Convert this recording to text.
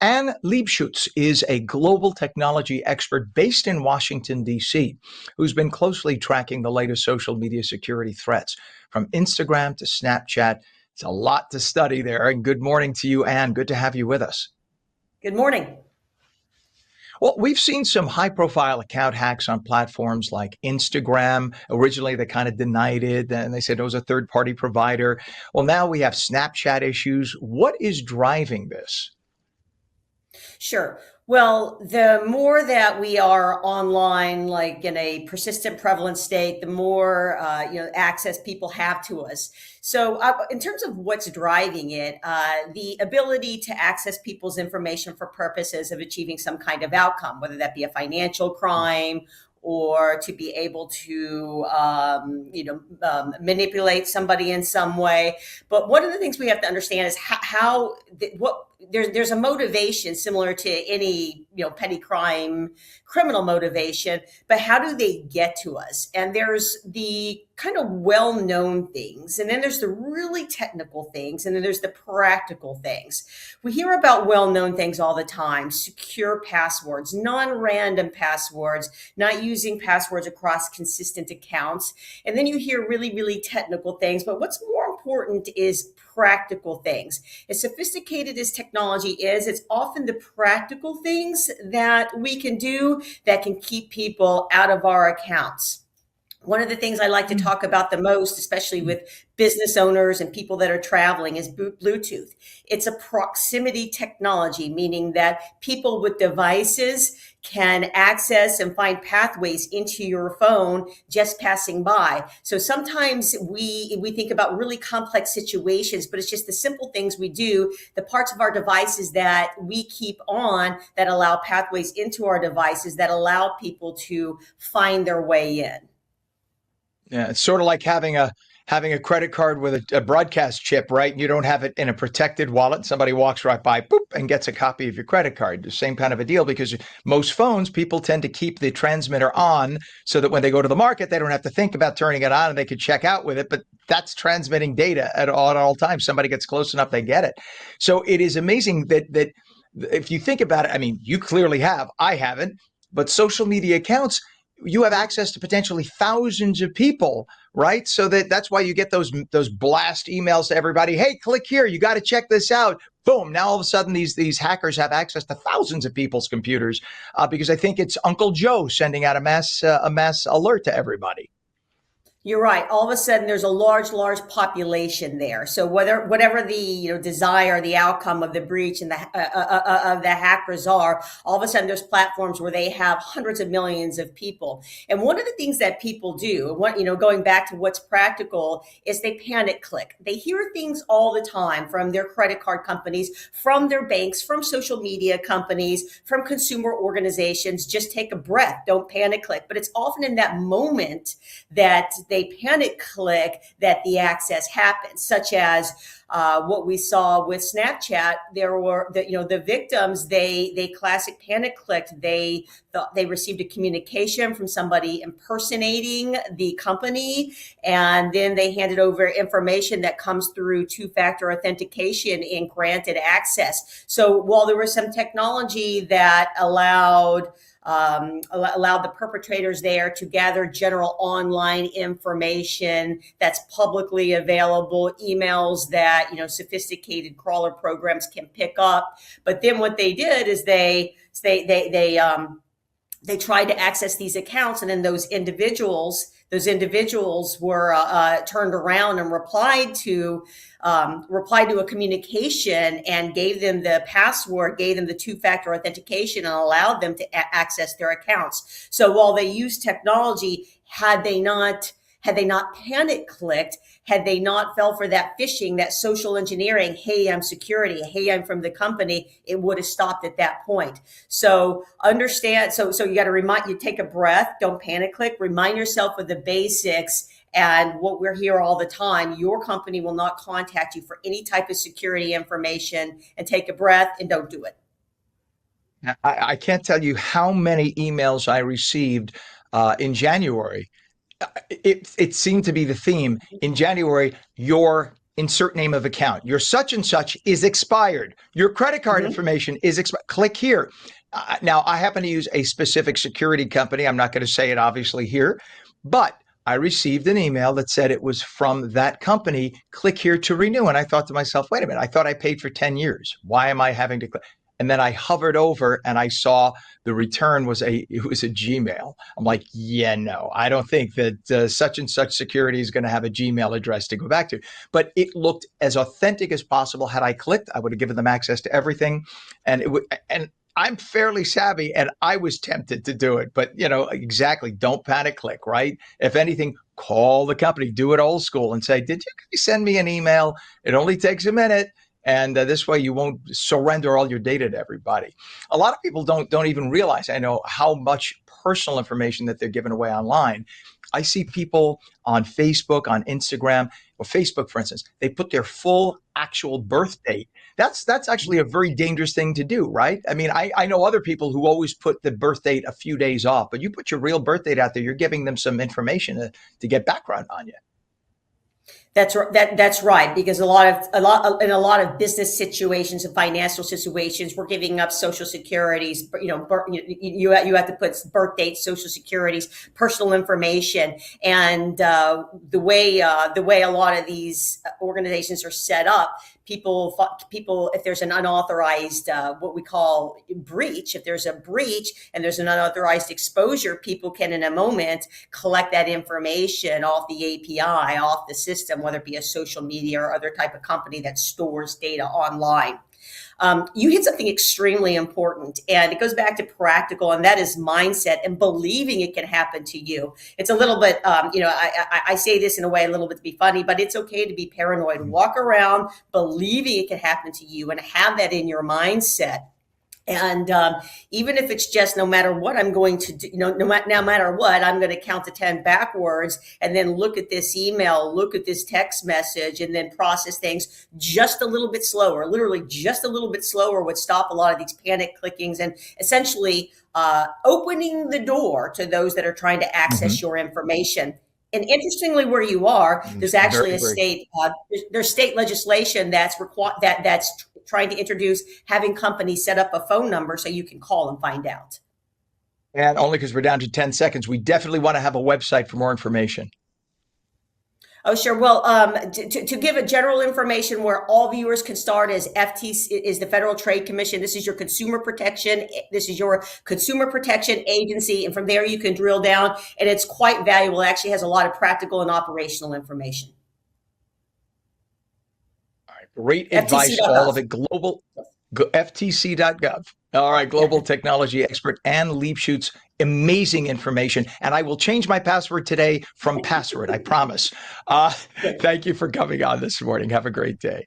Anne Liebschutz is a global technology expert based in Washington, D.C., who's been closely tracking the latest social media security threats from Instagram to Snapchat. It's a lot to study there. And good morning to you, Anne. Good to have you with us. Good morning. Well, we've seen some high profile account hacks on platforms like Instagram. Originally, they kind of denied it and they said it was a third party provider. Well, now we have Snapchat issues. What is driving this? Sure. Well, the more that we are online, like in a persistent prevalent state, the more access people have to us. So, in terms of what's driving it, the ability to access people's information for purposes of achieving some kind of outcome, whether that be a financial crime or to be able to, manipulate somebody in some way. But one of the things we have to understand is what there's a motivation similar to any petty crime criminal motivation, but how do they get to us? And there's the kind of well-known things, and then there's the really technical things, and then there's the practical things. We hear about well-known things all the time: secure passwords, non-random passwords, not using passwords across consistent accounts. And then you hear really, really technical things, but what's more important is practical things. As sophisticated as technology is, it's often the practical things that we can do that can keep people out of our accounts. One of the things I like to talk about the most, especially with business owners and people that are traveling, is Bluetooth. It's a proximity technology, meaning that people with devices can access and find pathways into your phone just passing by. So sometimes we think about really complex situations, but it's just the simple things we do, the parts of our devices that we keep on that allow pathways into our devices that allow people to find their way in. Yeah, it's sort of like having a credit card with a broadcast chip, right? You don't have it in a protected wallet. Somebody walks right by, boop, and gets a copy of your credit card. The same kind of a deal, because most phones, people tend to keep the transmitter on so that when they go to the market, they don't have to think about turning it on and they could check out with it. But that's transmitting data at all times. Somebody gets close enough, they get it. So it is amazing that if you think about it, I mean, you clearly have, I haven't, but social media accounts, you have access to potentially thousands of people, right? So that's why you get those blast emails to everybody. Hey, click here. You got to check this out. Boom! Now all of a sudden, these hackers have access to thousands of people's computers because I think it's Uncle Joe sending out a mass alert to everybody. You're right. All of a sudden, there's a large, large population there. So whatever the desire, the outcome of the breach and the of the hackers are, all of a sudden there's platforms where they have hundreds of millions of people. And one of the things that people do, going back to what's practical, is they panic click. They hear things all the time from their credit card companies, from their banks, from social media companies, from consumer organizations. Just take a breath. Don't panic click. But it's often in that moment that they panic click that the access happens, such as what we saw with Snapchat. There were the victims, they classic panic clicked. They thought they received a communication from somebody impersonating the company, and then they handed over information that comes through two-factor authentication and granted access. So while there was some technology that allowed the perpetrators there to gather general online information that's publicly available, emails that sophisticated crawler programs can pick up. But then what they did is they tried to access these accounts, and then those individuals were turned around and replied to a communication and gave them the password, gave them the two-factor authentication, and allowed them to access their accounts. So while they used technology, had they not panic clicked, had they not fell for that phishing, that social engineering, hey, I'm security, hey, I'm from the company, it would have stopped at that point. So understand, so you got to take a breath, don't panic click, remind yourself of the basics. And what we're here all the time, your company will not contact you for any type of security information, and take a breath and don't do it. I can't tell you how many emails I received in January. It seemed to be the theme in January. Your insert name of account. Your such and such is expired. Your credit card information is expired. Click here. Now, I happen to use a specific security company. I'm not going to say it obviously here, but I received an email that said it was from that company. Click here to renew. And I thought to myself, wait a minute, I thought I paid for 10 years. Why am I having to click? And then I hovered over and I saw the return was a Gmail. I'm like, yeah, no, I don't think that such and such security is going to have a Gmail address to go back to. But it looked as authentic as possible. Had I clicked, I would have given them access to everything. And it would, and I'm fairly savvy and I was tempted to do it, but exactly. Don't panic click, right? If anything, call the company, do it old school and say, did you send me an email? It only takes a minute. And this way you won't surrender all your data to everybody. A lot of people don't even realize, I know, how much personal information that they're giving away online. I see people on Facebook, on Instagram, or Facebook, for instance, they put their full actual birth date. That's actually a very dangerous thing to do, right? I mean, I know other people who always put the birth date a few days off, but you put your real birth date out there, you're giving them some information to get background on you. That's right, because in a lot of business situations and financial situations, we're giving up social securities. You have to put birth dates, social securities, personal information, and the way a lot of these organizations are set up, people, if there's an unauthorized what we call breach, if there's a breach and there's an unauthorized exposure, people can in a moment collect that information off the API, off the system, whether it be a social media or other type of company that stores data online. You hit something extremely important, and it goes back to practical, and that is mindset and believing it can happen to you. It's a little bit, I say this in a way a little bit to be funny, but it's okay to be paranoid. Walk around believing it can happen to you and have that in your mindset. And even if it's just no matter what I'm going to do, no matter what, I'm going to count to 10 backwards and then look at this email, look at this text message, and then process things just a little bit slower. Literally just a little bit slower would stop a lot of these panic clickings and essentially opening the door to those that are trying to access your information. And interestingly, where you are, there's actually there's state legislation that's trying to introduce having companies set up a phone number so you can call and find out. And only because we're down to 10 seconds, we definitely want to have a website for more information. Oh, sure. Well, to give a general information where all viewers can start is FTC is the Federal Trade Commission. This is your consumer protection. This is your consumer protection agency. And from there, you can drill down, and it's quite valuable. It actually has a lot of practical and operational information. All right. Great advice. All of it global. FTC.gov. All right. Global technology expert Ann Liebschuetz. Amazing information. And I will change my password today from password. I promise. Thank you for coming on this morning. Have a great day.